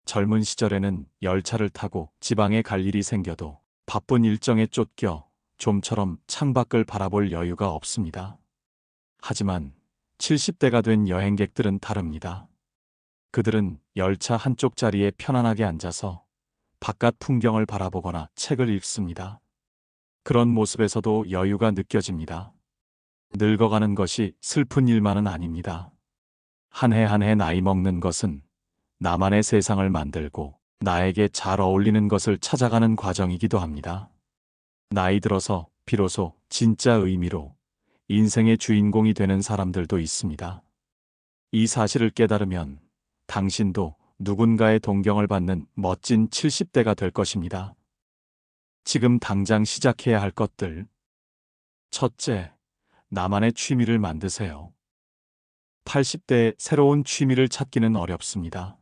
젊은 시절에는 열차를 타고 지방에 갈 일이 생겨도 바쁜 일정에 쫓겨 좀처럼 창밖을 바라볼 여유가 없습니다. 하지만 70대가 된 여행객들은 다릅니다. 그들은 열차 한쪽 자리에 편안하게 앉아서 바깥 풍경을 바라보거나 책을 읽습니다. 그런 모습에서도 여유가 느껴집니다. 늙어가는 것이 슬픈 일만은 아닙니다. 한 해 한 해 나이 먹는 것은 나만의 세상을 만들고 나에게 잘 어울리는 것을 찾아가는 과정이기도 합니다. 나이 들어서 비로소 진짜 의미로 인생의 주인공이 되는 사람들도 있습니다. 이 사실을 깨달으면 당신도 누군가의 동경을 받는 멋진 70대가 될 것입니다. 지금 당장 시작해야 할 것들. 첫째, 나만의 취미를 만드세요. 80대에 새로운 취미를 찾기는 어렵습니다.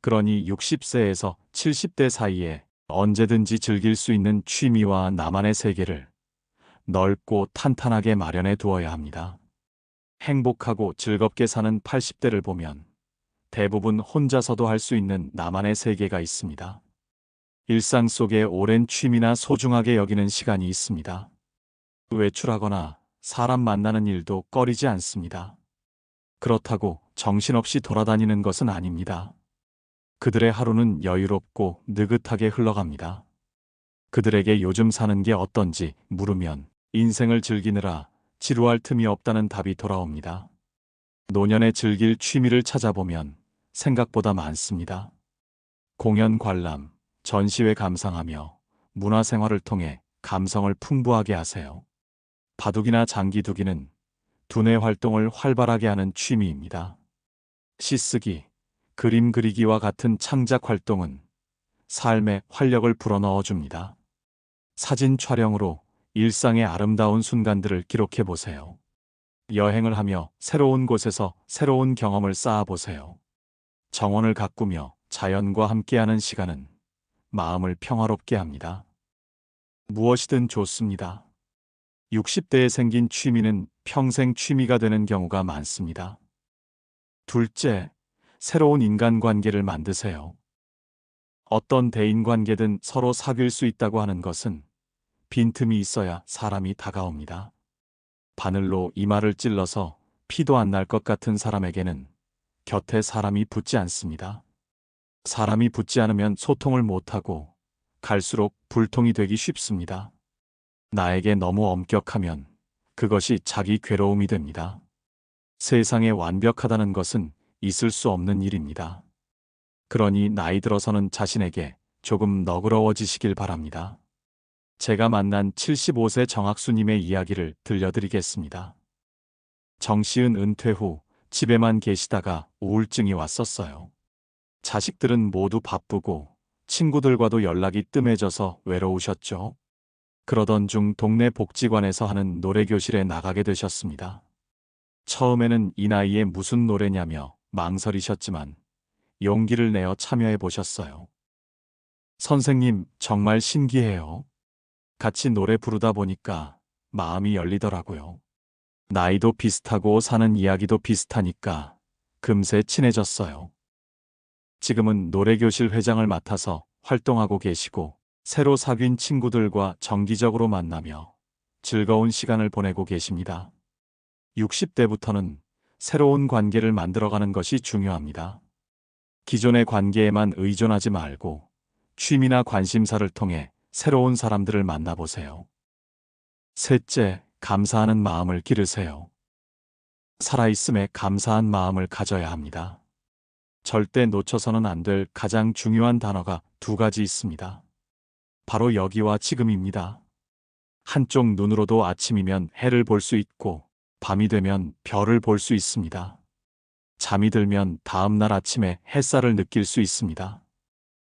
그러니 60세에서 70대 사이에 언제든지 즐길 수 있는 취미와 나만의 세계를 넓고 탄탄하게 마련해 두어야 합니다. 행복하고 즐겁게 사는 80대를 보면 대부분 혼자서도 할 수 있는 나만의 세계가 있습니다. 일상 속에 오랜 취미나 소중하게 여기는 시간이 있습니다. 외출하거나 사람 만나는 일도 꺼리지 않습니다. 그렇다고 정신없이 돌아다니는 것은 아닙니다. 그들의 하루는 여유롭고 느긋하게 흘러갑니다. 그들에게 요즘 사는 게 어떤지 물으면 인생을 즐기느라 지루할 틈이 없다는 답이 돌아옵니다. 노년에 즐길 취미를 찾아보면 생각보다 많습니다. 공연 관람, 전시회 감상하며 문화생활을 통해 감성을 풍부하게 하세요. 바둑이나 장기두기는 두뇌 활동을 활발하게 하는 취미입니다. 시쓰기, 그림 그리기와 같은 창작 활동은 삶에 활력을 불어넣어 줍니다. 사진 촬영으로 일상의 아름다운 순간들을 기록해 보세요. 여행을 하며 새로운 곳에서 새로운 경험을 쌓아 보세요. 정원을 가꾸며 자연과 함께하는 시간은 마음을 평화롭게 합니다. 무엇이든 좋습니다. 60대에 생긴 취미는 평생 취미가 되는 경우가 많습니다. 둘째, 새로운 인간관계를 만드세요. 어떤 대인관계든 서로 사귈 수 있다고 하는 것은 빈틈이 있어야 사람이 다가옵니다. 바늘로 이마를 찔러서 피도 안 날 것 같은 사람에게는 곁에 사람이 붙지 않습니다. 사람이 붙지 않으면 소통을 못하고 갈수록 불통이 되기 쉽습니다. 나에게 너무 엄격하면 그것이 자기 괴로움이 됩니다. 세상에 완벽하다는 것은 있을 수 없는 일입니다. 그러니 나이 들어서는 자신에게 조금 너그러워지시길 바랍니다. 제가 만난 75세 정학수님의 이야기를 들려드리겠습니다. 정씨은 은퇴 후 집에만 계시다가 우울증이 왔었어요. 자식들은 모두 바쁘고 친구들과도 연락이 뜸해져서 외로우셨죠. 그러던 중 동네 복지관에서 하는 노래교실에 나가게 되셨습니다. 처음에는 이 나이에 무슨 노래냐며 망설이셨지만 용기를 내어 참여해 보셨어요. 선생님, 정말 신기해요. 같이 노래 부르다 보니까 마음이 열리더라고요. 나이도 비슷하고 사는 이야기도 비슷하니까 금세 친해졌어요. 지금은 노래교실 회장을 맡아서 활동하고 계시고 새로 사귄 친구들과 정기적으로 만나며 즐거운 시간을 보내고 계십니다. 60대부터는 새로운 관계를 만들어가는 것이 중요합니다. 기존의 관계에만 의존하지 말고 취미나 관심사를 통해 새로운 사람들을 만나보세요. 셋째, 감사하는 마음을 기르세요. 살아있음에 감사한 마음을 가져야 합니다. 절대 놓쳐서는 안 될 가장 중요한 단어가 두 가지 있습니다. 바로 여기와 지금입니다. 한쪽 눈으로도 아침이면 해를 볼 수 있고 밤이 되면 별을 볼 수 있습니다. 잠이 들면 다음 날 아침에 햇살을 느낄 수 있습니다.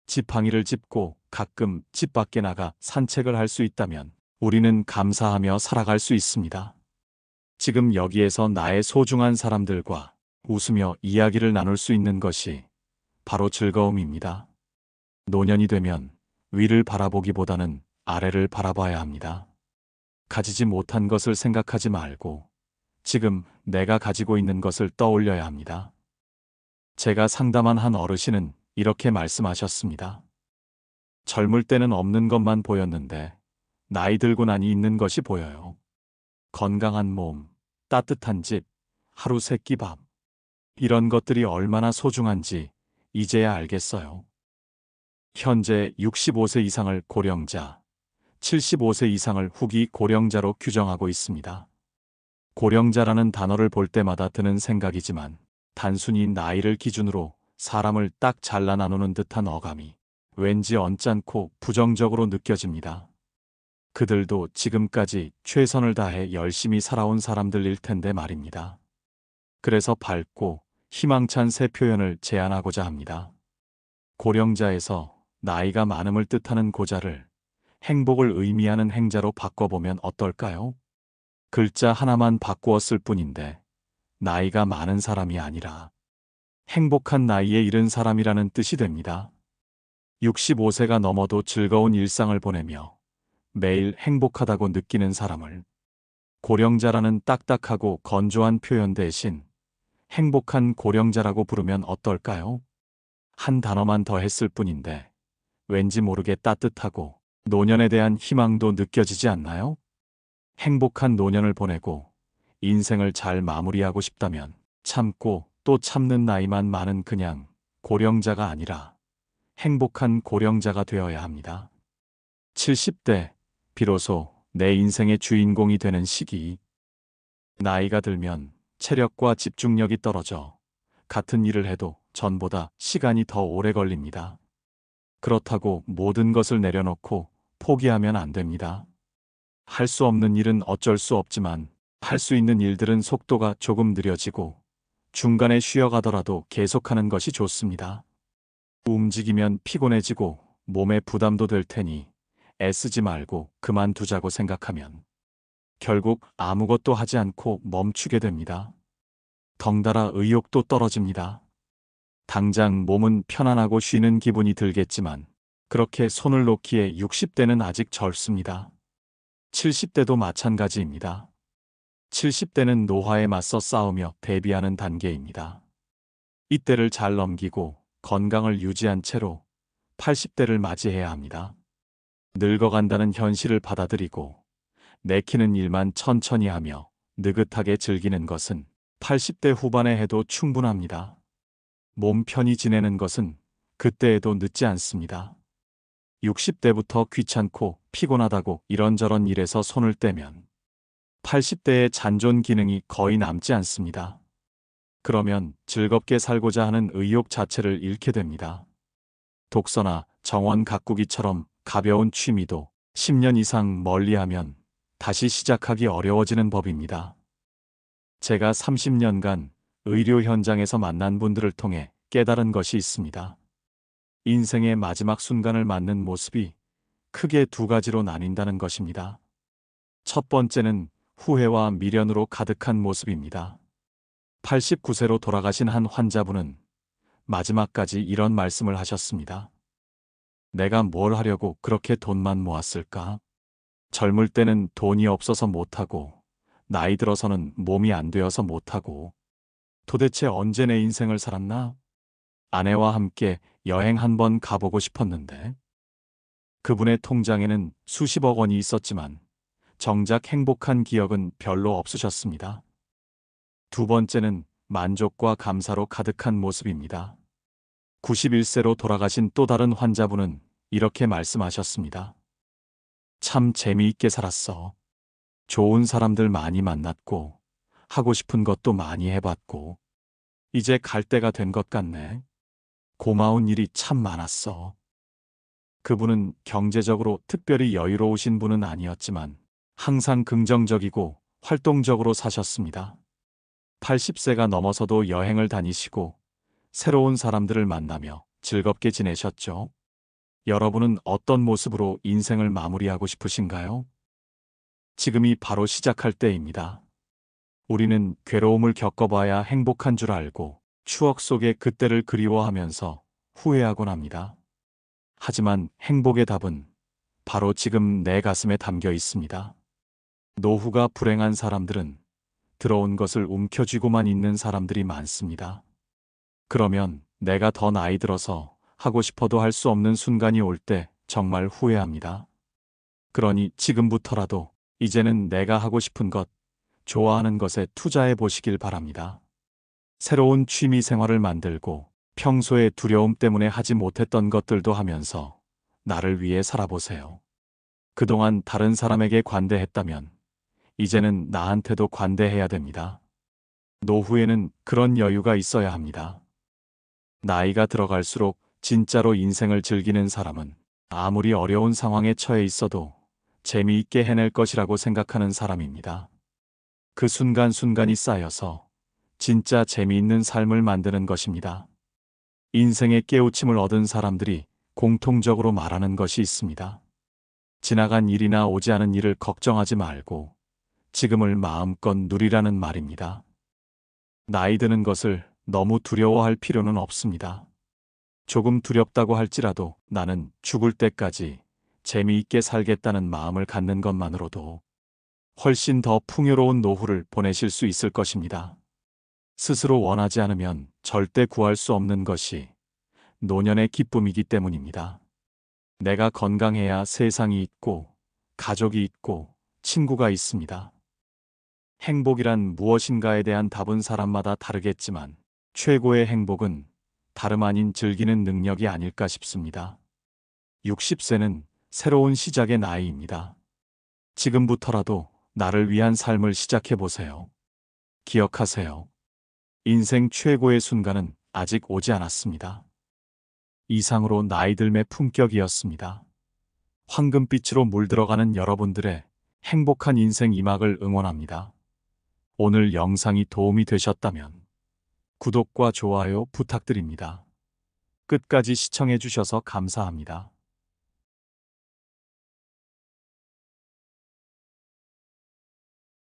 지팡이를 짚고 가끔 집 밖에 나가 산책을 할 수 있다면 우리는 감사하며 살아갈 수 있습니다. 지금 여기에서 나의 소중한 사람들과 웃으며 이야기를 나눌 수 있는 것이 바로 즐거움입니다. 노년이 되면 위를 바라보기보다는 아래를 바라봐야 합니다. 가지지 못한 것을 생각하지 말고 지금 내가 가지고 있는 것을 떠올려야 합니다. 제가 상담한 한 어르신은 이렇게 말씀하셨습니다. 젊을 때는 없는 것만 보였는데 나이 들고 나니 있는 것이 보여요. 건강한 몸, 따뜻한 집, 하루 세끼 밥. 이런 것들이 얼마나 소중한지 이제야 알겠어요. 현재 65세 이상을 고령자, 75세 이상을 후기 고령자로 규정하고 있습니다. 고령자라는 단어를 볼 때마다 드는 생각이지만 단순히 나이를 기준으로 사람을 딱 잘라 나누는 듯한 어감이 왠지 언짢고 부정적으로 느껴집니다. 그들도 지금까지 최선을 다해 열심히 살아온 사람들일 텐데 말입니다. 그래서 밝고 희망찬 새 표현을 제안하고자 합니다. 고령자에서 나이가 많음을 뜻하는 고자를 행복을 의미하는 행자로 바꿔보면 어떨까요? 글자 하나만 바꾸었을 뿐인데 나이가 많은 사람이 아니라 행복한 나이에 이른 사람이라는 뜻이 됩니다. 65세가 넘어도 즐거운 일상을 보내며 매일 행복하다고 느끼는 사람을 고령자라는 딱딱하고 건조한 표현 대신 행복한 고령자라고 부르면 어떨까요? 한 단어만 더 했을 뿐인데 왠지 모르게 따뜻하고 노년에 대한 희망도 느껴지지 않나요? 행복한 노년을 보내고 인생을 잘 마무리하고 싶다면 참고 또 참는 나이만 많은 그냥 고령자가 아니라 행복한 고령자가 되어야 합니다. 70대, 비로소 내 인생의 주인공이 되는 시기. 나이가 들면 체력과 집중력이 떨어져 같은 일을 해도 전보다 시간이 더 오래 걸립니다. 그렇다고 모든 것을 내려놓고 포기하면 안 됩니다. 할 수 없는 일은 어쩔 수 없지만 할 수 있는 일들은 속도가 조금 느려지고 중간에 쉬어가더라도 계속하는 것이 좋습니다. 움직이면 피곤해지고 몸에 부담도 될 테니 애쓰지 말고 그만두자고 생각하면 결국 아무것도 하지 않고 멈추게 됩니다. 덩달아 의욕도 떨어집니다. 당장 몸은 편안하고 쉬는 기분이 들겠지만 그렇게 손을 놓기에 60대는 아직 젊습니다. 70대도 마찬가지입니다. 70대는 노화에 맞서 싸우며 대비하는 단계입니다. 이때를 잘 넘기고 건강을 유지한 채로 80대를 맞이해야 합니다. 늙어간다는 현실을 받아들이고 내키는 일만 천천히 하며 느긋하게 즐기는 것은 80대 후반에 해도 충분합니다. 몸 편히 지내는 것은 그때에도 늦지 않습니다. 60대부터 귀찮고 피곤하다고 이런저런 일에서 손을 떼면 80대의 잔존 기능이 거의 남지 않습니다. 그러면 즐겁게 살고자 하는 의욕 자체를 잃게 됩니다. 독서나 정원 가꾸기처럼 가벼운 취미도 10년 이상 멀리하면 다시 시작하기 어려워지는 법입니다. 제가 30년간 의료 현장에서 만난 분들을 통해 깨달은 것이 있습니다. 인생의 마지막 순간을 맞는 모습이 크게 두 가지로 나뉜다는 것입니다. 첫 번째는 후회와 미련으로 가득한 모습입니다. 89세로 돌아가신 한 환자분은 마지막까지 이런 말씀을 하셨습니다. 내가 뭘 하려고 그렇게 돈만 모았을까? 젊을 때는 돈이 없어서 못하고, 나이 들어서는 몸이 안 되어서 못하고, 도대체 언제 내 인생을 살았나? 아내와 함께 여행 한번 가보고 싶었는데, 그분의 통장에는 수십억 원이 있었지만, 정작 행복한 기억은 별로 없으셨습니다. 두 번째는 만족과 감사로 가득한 모습입니다. 91세로 돌아가신 또 다른 환자분은 이렇게 말씀하셨습니다. 참 재미있게 살았어. 좋은 사람들 많이 만났고, 하고 싶은 것도 많이 해봤고, 이제 갈 때가 된 것 같네. 고마운 일이 참 많았어. 그분은 경제적으로 특별히 여유로우신 분은 아니었지만, 항상 긍정적이고 활동적으로 사셨습니다. 80세가 넘어서도 여행을 다니시고 새로운 사람들을 만나며 즐겁게 지내셨죠. 여러분은 어떤 모습으로 인생을 마무리하고 싶으신가요? 지금이 바로 시작할 때입니다. 우리는 괴로움을 겪어봐야 행복한 줄 알고 추억 속의 그때를 그리워하면서 후회하곤 합니다. 하지만 행복의 답은 바로 지금 내 가슴에 담겨 있습니다. 노후가 불행한 사람들은 들어온 것을 움켜쥐고만 있는 사람들이 많습니다. 그러면 내가 더 나이 들어서 하고 싶어도 할 수 없는 순간이 올 때 정말 후회합니다. 그러니 지금부터라도 이제는 내가 하고 싶은 것, 좋아하는 것에 투자해 보시길 바랍니다. 새로운 취미 생활을 만들고 평소에 두려움 때문에 하지 못했던 것들도 하면서 나를 위해 살아보세요. 그동안 다른 사람에게 관대했다면 이제는 나한테도 관대해야 됩니다. 노후에는 그런 여유가 있어야 합니다. 나이가 들어갈수록 진짜로 인생을 즐기는 사람은 아무리 어려운 상황에 처해 있어도 재미있게 해낼 것이라고 생각하는 사람입니다. 그 순간순간이 쌓여서 진짜 재미있는 삶을 만드는 것입니다. 인생의 깨우침을 얻은 사람들이 공통적으로 말하는 것이 있습니다. 지나간 일이나 오지 않은 일을 걱정하지 말고 지금을 마음껏 누리라는 말입니다. 나이 드는 것을 너무 두려워할 필요는 없습니다. 조금 두렵다고 할지라도 나는 죽을 때까지 재미있게 살겠다는 마음을 갖는 것만으로도 훨씬 더 풍요로운 노후를 보내실 수 있을 것입니다. 스스로 원하지 않으면 절대 구할 수 없는 것이 노년의 기쁨이기 때문입니다. 내가 건강해야 세상이 있고 가족이 있고 친구가 있습니다. 행복이란 무엇인가에 대한 답은 사람마다 다르겠지만 최고의 행복은 다름 아닌 즐기는 능력이 아닐까 싶습니다. 60세는 새로운 시작의 나이입니다. 지금부터라도 나를 위한 삶을 시작해 보세요. 기억하세요. 인생 최고의 순간은 아직 오지 않았습니다. 이상으로 나이 들매 품격이었습니다. 황금빛으로 물들어가는 여러분들의 행복한 인생 이막을 응원합니다. 오늘 영상이 도움이 되셨다면 구독과 좋아요 부탁드립니다. 끝까지 시청해 주셔서 감사합니다.